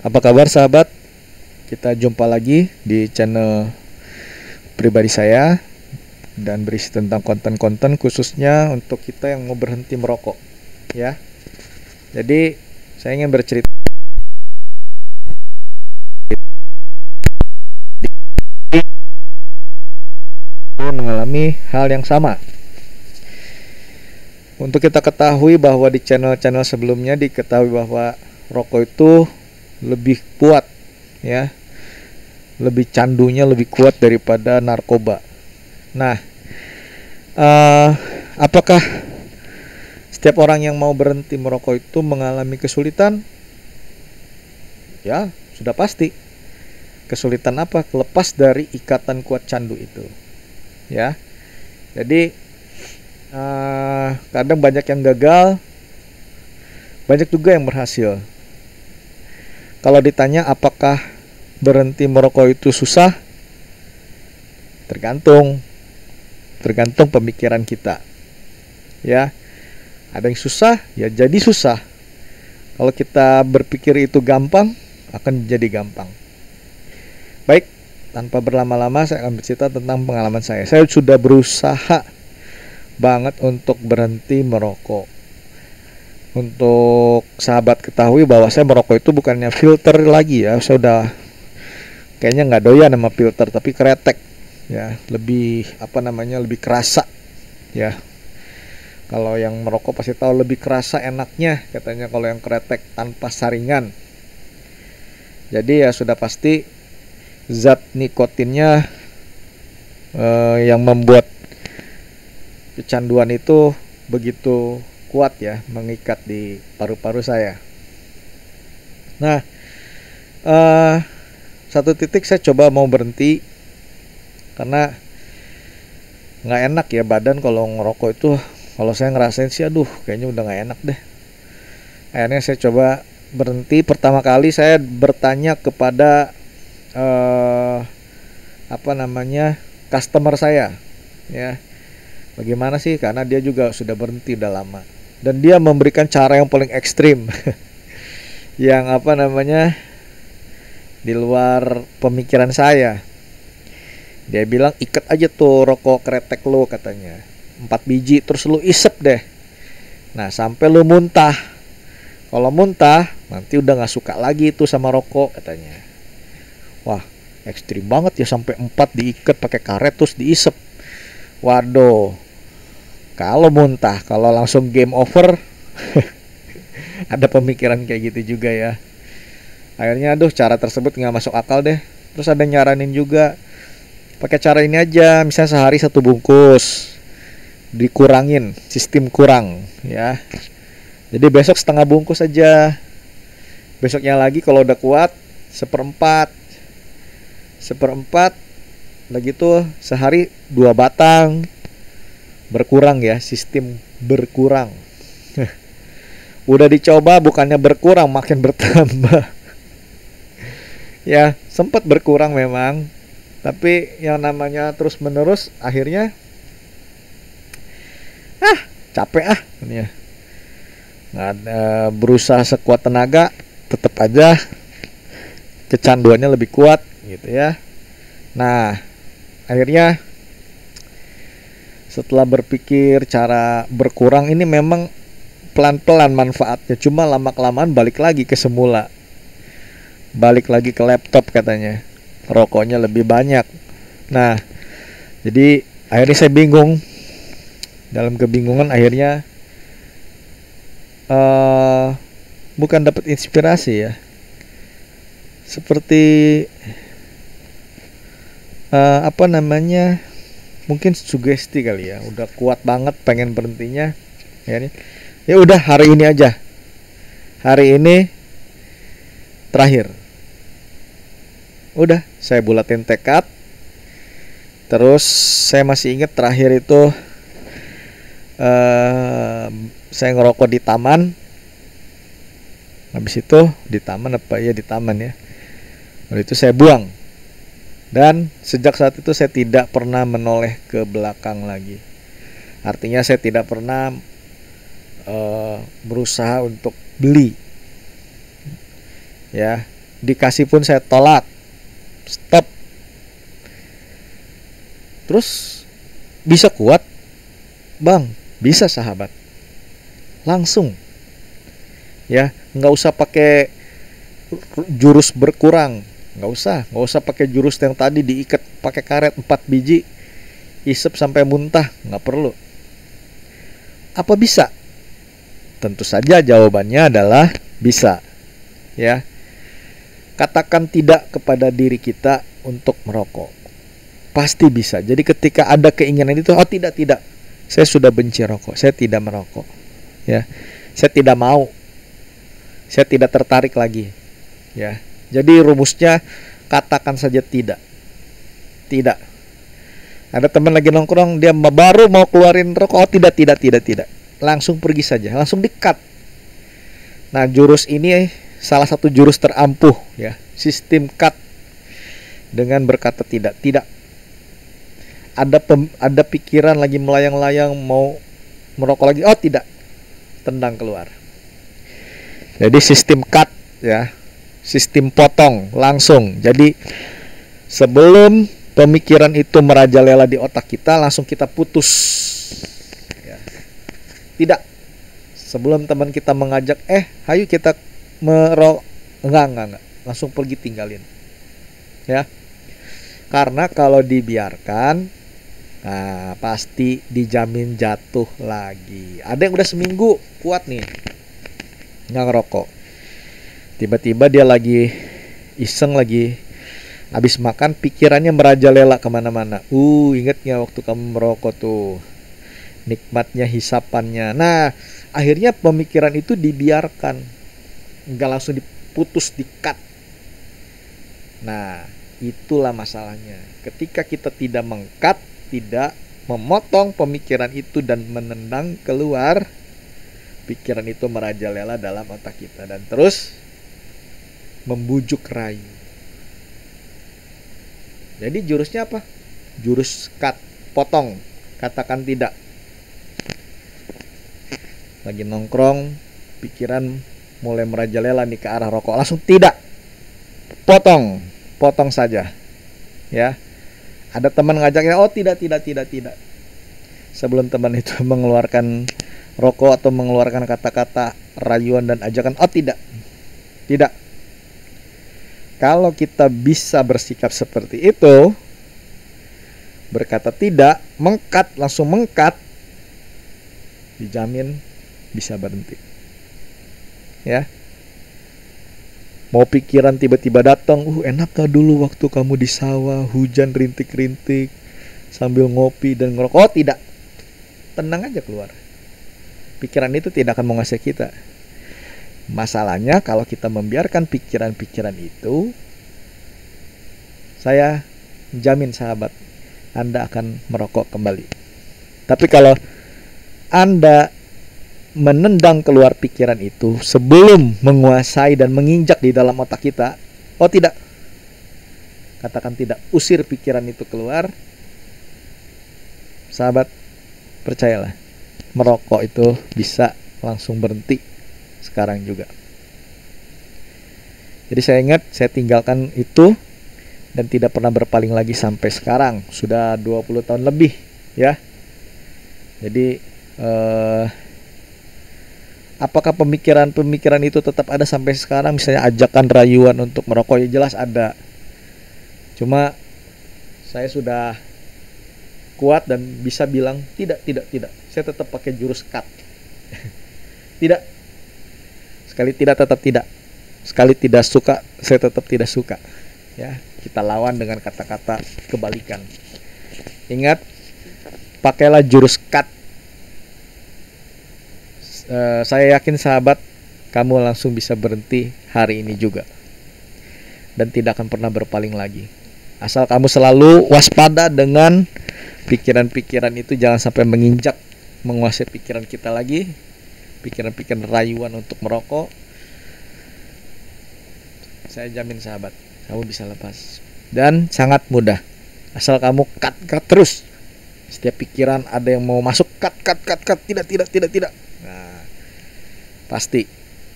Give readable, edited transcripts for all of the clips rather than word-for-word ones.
Apa kabar sahabat? Kita jumpa lagi di channel pribadi saya dan berisi tentang konten-konten khususnya untuk kita yang mau berhenti merokok, ya. Jadi saya ingin bercerita mengalami hal yang sama. Untuk kita ketahui bahwa di channel-channel sebelumnya diketahui bahwa rokok itu lebih kuat, ya, lebih candunya lebih kuat daripada narkoba. Nah, apakah setiap orang yang mau berhenti merokok itu mengalami kesulitan? Ya, sudah pasti. Kesulitan apa? Lepas dari ikatan kuat candu itu, ya. Jadi kadang banyak yang gagal, banyak juga yang berhasil. Kalau ditanya apakah berhenti merokok itu susah, tergantung pemikiran kita, ya. Ada yang susah, ya jadi susah. Kalau kita berpikir itu gampang, akan jadi gampang. Baik, tanpa berlama-lama saya akan bercerita tentang pengalaman saya. Saya sudah berusaha banget untuk berhenti merokok. Untuk sahabat ketahui bahwa saya merokok itu bukannya filter lagi, ya. Saya udah kayaknya nggak doyan sama filter, tapi kretek, ya. Lebih lebih kerasa, ya. Kalau yang merokok pasti tahu lebih kerasa enaknya katanya kalau yang kretek tanpa saringan. Jadi ya sudah pasti zat nikotinnya yang membuat kecanduan itu begitu kuat, ya, mengikat di paru-paru saya. Nah, satu titik saya coba mau berhenti karena nggak enak ya badan kalau ngerokok itu. Kalau saya ngerasain sih, aduh kayaknya udah nggak enak deh. Akhirnya saya coba berhenti. Pertama kali saya bertanya kepada customer saya, ya, bagaimana sih, karena dia juga sudah berhenti udah lama dan dia memberikan cara yang paling ekstrim yang di luar pemikiran saya. Dia bilang ikat aja tuh rokok kretek lo, katanya 4 biji terus lu isep deh, nah sampai lu muntah. Kalau muntah nanti udah gak suka lagi itu sama rokok, katanya. Wah, ekstrim banget ya, sampai 4 diikat pakai karet terus diisep. Waduh, kalau muntah, kalau langsung game over. Ada pemikiran kayak gitu juga, ya. Akhirnya aduh, cara tersebut gak masuk akal deh. Terus ada nyaranin juga, pakai cara ini aja, misalnya sehari 1 bungkus, dikurangin, sistem kurang, ya. Jadi besok setengah bungkus aja, besoknya lagi kalau udah kuat seperempat lagi tuh, sehari 2 batang, berkurang, ya, sistem berkurang. Udah dicoba bukannya berkurang, makin bertambah. Ya, sempat berkurang memang, tapi yang namanya terus menerus akhirnya capek ya. Berusaha sekuat tenaga, tetap aja kecanduannya lebih kuat, gitu ya. Nah, akhirnya setelah berpikir cara berkurang ini memang pelan-pelan manfaatnya, cuma lama-kelamaan balik lagi ke semula, balik lagi ke laptop, katanya rokoknya lebih banyak. Nah, jadi akhirnya saya bingung. Dalam kebingungan akhirnya bukan dapat inspirasi, ya, seperti mungkin sugesti kali, ya. Udah kuat banget pengen berhentinya, ya udah hari ini aja, hari ini terakhir. Udah, saya bulatin tekad. Terus saya masih ingat terakhir itu saya ngerokok di taman. Habis itu di taman ya. Lalu itu saya buang. Dan sejak saat itu saya tidak pernah menoleh ke belakang lagi. Artinya saya tidak pernah berusaha untuk beli Ya, dikasih pun saya tolak. Stop. Terus bisa kuat? Bang, bisa sahabat. Langsung. Ya, nggak usah pakai jurus berkurang. Nggak usah pakai jurus yang tadi diikat pakai karet 4 biji, isep sampai muntah, nggak perlu. Apa bisa? Tentu saja jawabannya adalah bisa. Ya. Katakan tidak kepada diri kita untuk merokok. Pasti bisa. Jadi ketika ada keinginan itu, oh tidak. Saya sudah benci rokok. Saya tidak merokok. Ya. Saya tidak mau. Saya tidak tertarik lagi. Ya. Jadi rumusnya katakan saja tidak. Tidak. Ada teman lagi nongkrong, dia baru mau keluarin rokok, oh tidak. Langsung pergi saja, langsung di-cut. Nah, jurus ini salah satu jurus terampuh ya, sistem cut dengan berkata tidak. Ada pikiran lagi melayang-layang mau merokok lagi, oh tidak, tendang keluar. Jadi sistem cut ya, sistem potong langsung. Jadi sebelum pemikiran itu merajalela di otak kita, langsung kita putus ya. Tidak. Sebelum teman kita mengajak, ayo kita enggak, langsung pergi, tinggalin ya. Karena kalau dibiarkan, nah pasti dijamin jatuh lagi. Ada yang udah seminggu kuat nih nggak ngerokok, tiba-tiba dia lagi iseng, lagi habis makan pikirannya merajalela kemana-mana. Ingat nggak waktu kamu merokok tuh, nikmatnya hisapannya. Nah akhirnya pemikiran itu dibiarkan, nggak langsung diputus, di-cut. Nah itulah masalahnya. Ketika kita tidak meng-cut, tidak memotong pemikiran itu dan menendang keluar, pikiran itu merajalela dalam otak kita dan terus membujuk rayu. Jadi jurusnya apa? Jurus cut, potong, katakan tidak. Lagi nongkrong, pikiran mulai merajalela nih ke arah rokok, langsung tidak, potong saja ya. Ada teman ngajaknya, oh tidak. Sebelum teman itu mengeluarkan rokok atau mengeluarkan kata-kata rayuan dan ajakan, oh tidak. Kalau kita bisa bersikap seperti itu, berkata tidak, langsung meng-cut, dijamin bisa berhenti ya. Mau pikiran tiba-tiba datang, enak gak dulu waktu kamu di sawah, hujan rintik-rintik sambil ngopi dan ngerokok, oh tidak, tenang aja keluar. Pikiran itu tidak akan menguasai kita. Masalahnya kalau kita membiarkan pikiran-pikiran itu, saya jamin sahabat, Anda akan merokok kembali. Tapi kalau Anda menendang keluar pikiran itu sebelum menguasai dan menginjak di dalam otak kita, oh tidak, katakan tidak, usir pikiran itu keluar, sahabat, percayalah, merokok itu bisa langsung berhenti sekarang juga. Jadi saya ingat, saya tinggalkan itu dan tidak pernah berpaling lagi sampai sekarang, sudah 20 tahun lebih ya. Jadi apakah pemikiran itu tetap ada sampai sekarang? Misalnya ajakan rayuan untuk merokok, ya jelas ada. Cuma saya sudah kuat dan bisa bilang tidak. Saya tetap pakai jurus cut. Tidak. Sekali tidak tetap tidak. Sekali tidak suka, saya tetap tidak suka. Ya, kita lawan dengan kata-kata kebalikan. Ingat, pakailah jurus cut. Saya yakin sahabat, kamu langsung bisa berhenti hari ini juga dan tidak akan pernah berpaling lagi. Asal kamu selalu waspada dengan pikiran-pikiran itu, jangan sampai menginjak, menguasai pikiran kita lagi, pikiran-pikiran rayuan untuk merokok. Saya jamin sahabat, kamu bisa lepas dan sangat mudah. Asal kamu cut terus. Setiap pikiran ada yang mau masuk, cut, tidak. Nah, pasti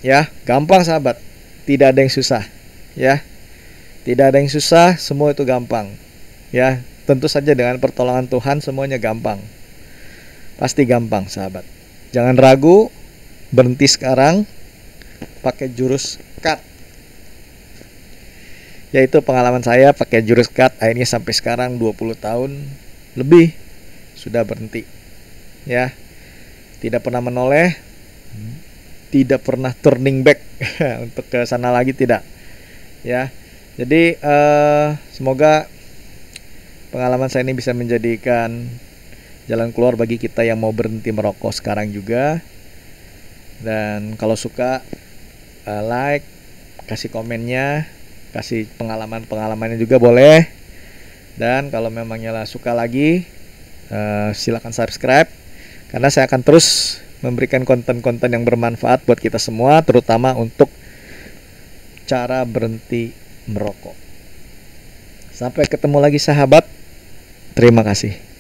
ya, gampang sahabat. tidak ada yang susah, ya. Tidak ada yang susah, semua itu gampang. Ya, tentu saja dengan pertolongan Tuhan semuanya gampang. Pasti gampang, sahabat. Jangan ragu, berhenti sekarang, pakai jurus cut. Yaitu pengalaman saya pakai jurus cut, akhirnya sampai sekarang 20 tahun lebih sudah berhenti. Ya, tidak pernah menoleh, tidak pernah turning back untuk ke sana lagi, tidak. Ya, jadi semoga pengalaman saya ini bisa menjadikan jalan keluar bagi kita yang mau berhenti merokok sekarang juga. Dan kalau suka, like, kasih komennya, kasih pengalamannya juga boleh. Dan kalau memangnya suka lagi, silakan subscribe, karena saya akan terus memberikan konten-konten yang bermanfaat buat kita semua, terutama untuk cara berhenti merokok. Sampai ketemu lagi, sahabat. Terima kasih.